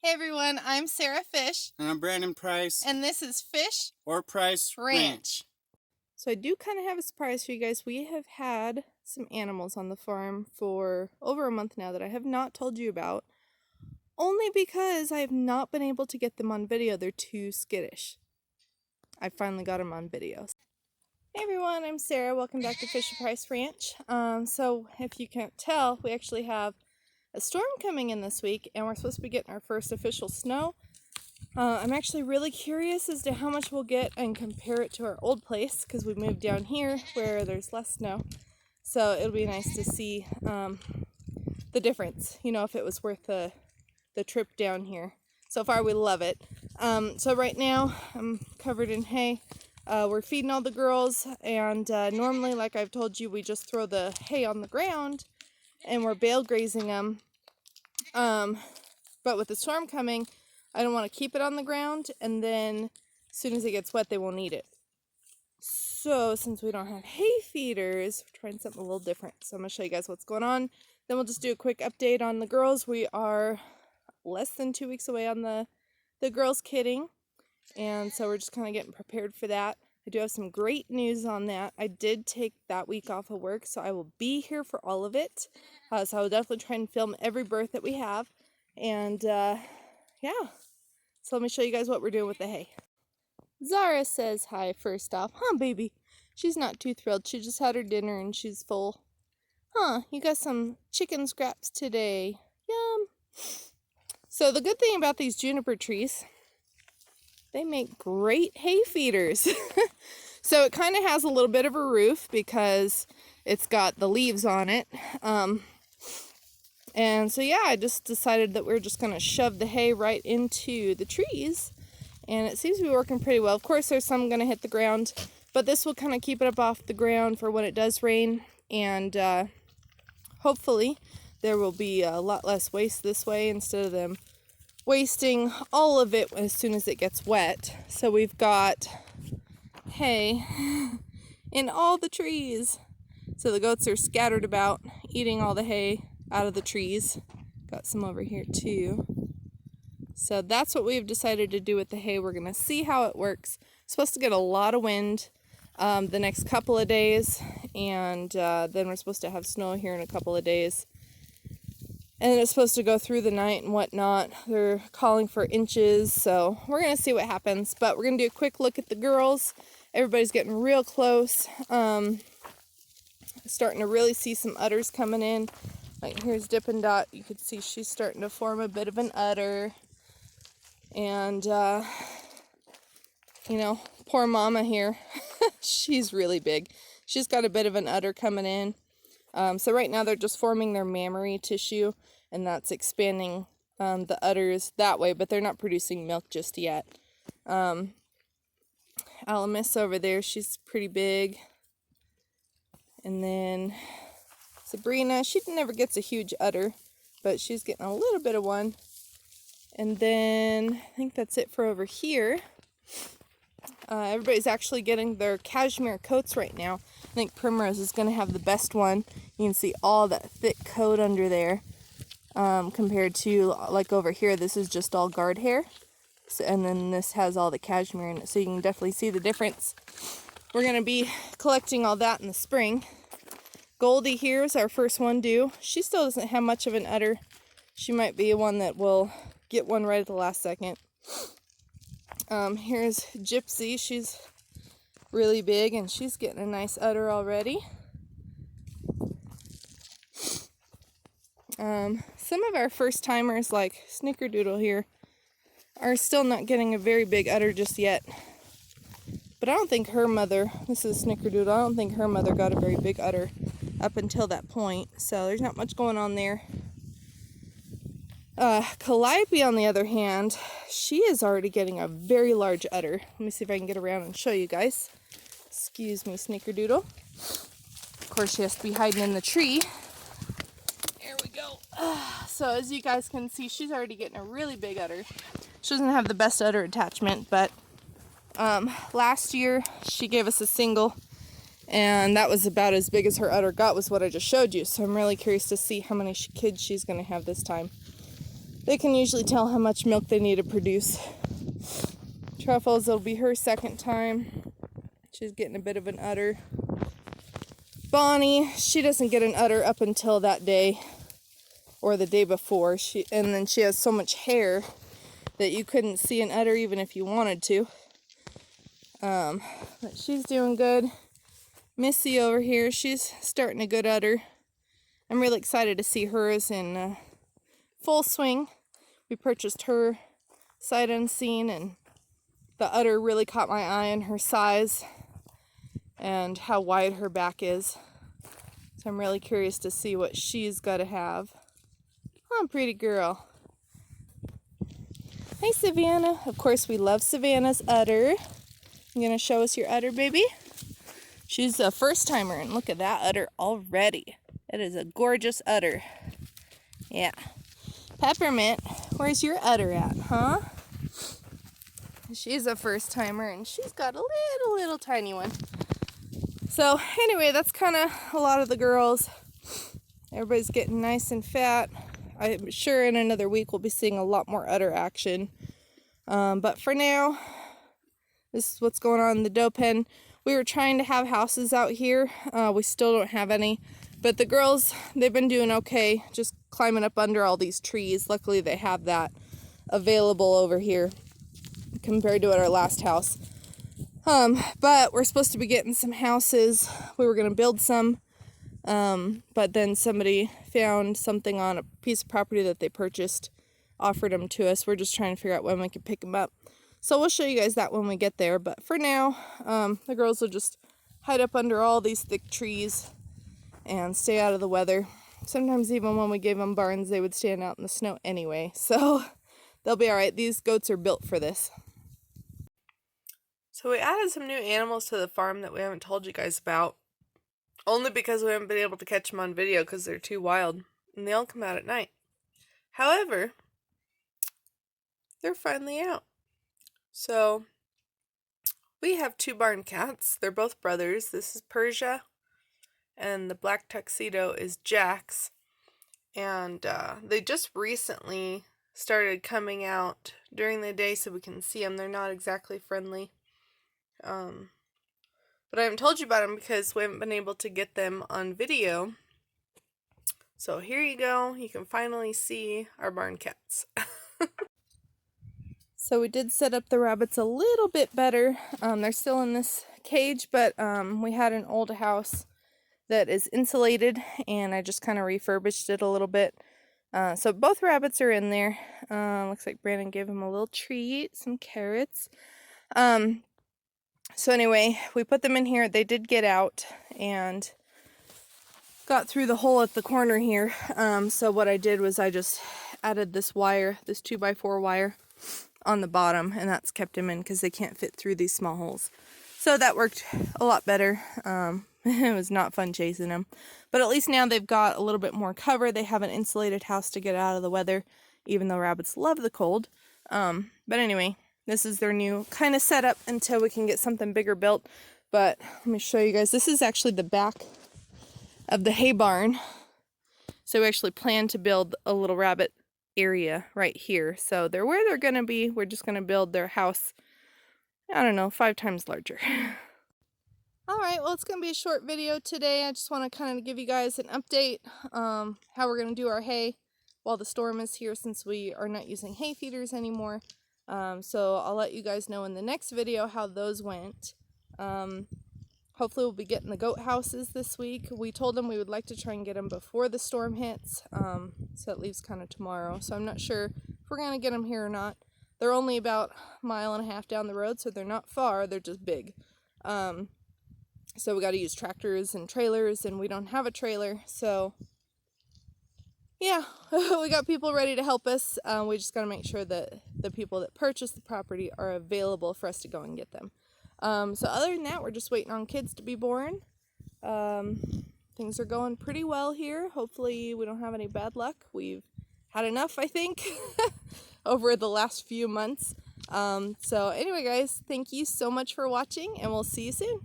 Hey everyone, I'm Sarah Fish. And I'm Brandon Price. And this is Fish or Price Ranch. So I do kind of have a surprise for you guys. We have had some animals on the farm for over a month now that I have not told you about. Only because I have not been able to get them on video. They're too skittish. I finally got them on video. Hey everyone, I'm Sarah. Welcome back to Fish or Price Ranch. So if you can't tell, we actually have a storm coming in this week and we're supposed to be getting our first official snow. I'm actually really curious as to how much we'll get and compare it to our old place because we moved down here where there's less snow. So it'll be nice to see the difference, you know, if it was worth the trip down here. So far we love it. So right now I'm covered in hay. We're feeding all the girls, and normally, like I've told you, we just throw the hay on the ground and we're bale grazing them. But with the storm coming, I don't want to keep it on the ground, and then as soon as it gets wet, they won't eat it. So since we don't have hay feeders, we're trying something a little different. So I'm going to show you guys what's going on. Then we'll just do a quick update on the girls. We are less than 2 weeks away on the girls kidding. And so we're just kind of getting prepared for that. I do have some great news on that. I did take that week off of work, so I will be here for all of it. So I will definitely try and film every birth that we have. And yeah, so let me show you guys what we're doing with the hay. Zara says hi first off. Huh, baby? She's not too thrilled. She just had her dinner and she's full. Huh, you got some chicken scraps today. Yum. So the good thing about these juniper trees, they make great hay feeders. So it kind of has a little bit of a roof because it's got the leaves on it. And so yeah, I just decided that we're just going to shove the hay right into the trees. And it seems to be working pretty well. Of course, there's some going to hit the ground, but this will kind of keep it up off the ground for when it does rain. And hopefully there will be a lot less waste this way instead of them wasting all of it as soon as it gets wet. So we've got hay in all the trees. So the goats are scattered about eating all the hay out of the trees. Got some over here too. So that's what we've decided to do with the hay. We're going to see how it works. It's supposed to get a lot of wind the next couple of days, and then we're supposed to have snow here in a couple of days. And it's supposed to go through the night and whatnot. They're calling for inches, so we're going to see what happens. But we're going to do a quick look at the girls. Everybody's getting real close. Starting to really see some udders coming in. Like here's Dippin' Dot. You can see she's starting to form a bit of an udder. And, you know, poor mama here. She's really big. She's got a bit of an udder coming in. So right now they're just forming their mammary tissue, and that's expanding the udders that way, but they're not producing milk just yet. Alamis over there, she's pretty big. And then Sabrina, she never gets a huge udder, but she's getting a little bit of one. And then I think that's it for over here. Everybody's actually getting their cashmere coats right now. I think Primrose is going to have the best one. You can see all that thick coat under there compared to like over here. This is just all guard hair. So, and then this has all the cashmere in it. So you can definitely see the difference. We're going to be collecting all that in the spring. Goldie here is our first one due. She still doesn't have much of an udder. She might be one that will get one right at the last second. Here's Gypsy. She's really big and she's getting a nice udder already. Some of our first timers like Snickerdoodle here are still not getting a very big udder just yet. But I don't think her mother, this is Snickerdoodle, I don't think her mother got a very big udder up until that point. So there's not much going on there. Calliope, on the other hand, she is already getting a very large udder. Let me see if I can get around and show you guys. Excuse me, Snickerdoodle. Of course, she has to be hiding in the tree. There we go. So as you guys can see, she's already getting a really big udder. She doesn't have the best udder attachment, but last year she gave us a single, and that was about as big as her udder got, was what I just showed you. So I'm really curious to see how many kids she's going to have this time. they can usually tell how much milk they need to produce. Truffles, it'll be her second time. She's getting a bit of an udder. Bonnie, she doesn't get an udder up until that day or the day before. And then she has so much hair that you couldn't see an udder even if you wanted to. But she's doing good. Missy over here, she's starting a good udder. I'm really excited to see hers in full swing. We purchased her sight unseen, and the udder really caught my eye in her size and how wide her back is. So I'm really curious to see what she's got to have. Oh, pretty girl. Hey, Savannah. Of course, we love Savannah's udder. You gonna show us your udder, baby? She's a first timer, and look at that udder already. It is a gorgeous udder. Yeah. Peppermint, where's your udder at, huh? She's a first timer, and she's got a little tiny one. So anyway, that's kind of a lot of the girls. Everybody's getting nice and fat. I'm sure in another week we'll be seeing a lot more udder action. But for now, this is what's going on in the doe pen. We were trying to have houses out here. We still don't have any. But the girls, they've been doing okay, just climbing up under all these trees. Luckily, they have that available over here compared to at our last house. But we're supposed to be getting some houses. We were going to build some. But then somebody found something on a piece of property that they purchased, offered them to us. We're just trying to figure out when we can pick them up. So we'll show you guys that when we get there. But for now, the girls will just hide up under all these thick trees and stay out of the weather. Sometimes even when we gave them barns, they would stand out in the snow anyway. So they'll be all right. These goats are built for this. So we added some new animals to the farm that we haven't told you guys about. Only because we haven't been able to catch them on video because they're too wild. And they all come out at night. However, they're finally out. So, we have 2 barn cats. They're both brothers. This is Persia, and the black tuxedo is Jax. And they just recently started coming out during the day so we can see them. They're not exactly friendly. But I haven't told you about them because we haven't been able to get them on video. So here you go. You can finally see our barn cats. So we did set up the rabbits a little bit better. They're still in this cage, but we had an old house that is insulated, and I just kind of refurbished it a little bit. So both rabbits are in there. Looks like Brandon gave them a little treat, some carrots. So anyway, we put them in here. They did get out and got through the hole at the corner here. So what I did was I just added this wire, this 2x4 wire on the bottom, and that's kept them in because they can't fit through these small holes. So that worked a lot better. It was not fun chasing them, but at least now they've got a little bit more cover. They have an insulated house to get out of the weather, even though rabbits love the cold. But anyway, this is their new kind of setup until we can get something bigger built. But let me show you guys. This is actually the back of the hay barn. So we actually plan to build a little rabbit area right here. So they're where they're going to be. We're just going to build their house, I don't know, 5 times larger. Alright, well, it's going to be a short video today. I just want to kind of give you guys an update how we're going to do our hay while the storm is here, since we are not using hay feeders anymore. So I'll let you guys know in the next video how those went. Hopefully we'll be getting the goat houses this week. We told them we would like to try and get them before the storm hits, so it leaves kind of tomorrow. So I'm not sure if we're going to get them here or not. They're only about 1.5 miles down the road, so they're not far, they're just big. So we got to use tractors and trailers, and we don't have a trailer, so yeah, we got people ready to help us. We just got to make sure that the people that purchase the property are available for us to go and get them. So other than that, we're just waiting on kids to be born. Things are going pretty well here. Hopefully we don't have any bad luck. We've had enough, I think, over the last few months. So anyway, guys, thank you so much for watching, and we'll see you soon.